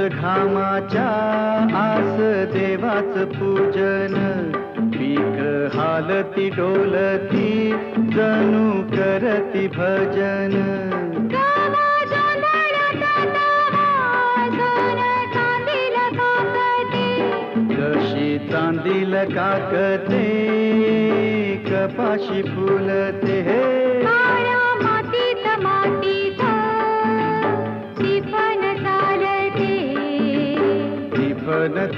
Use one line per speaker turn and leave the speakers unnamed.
घामाच्या आस देवाच पूजन, पीक हालती डोलती जणू करती भजन. जशी चांदील काकते कपाशी फुलते हे.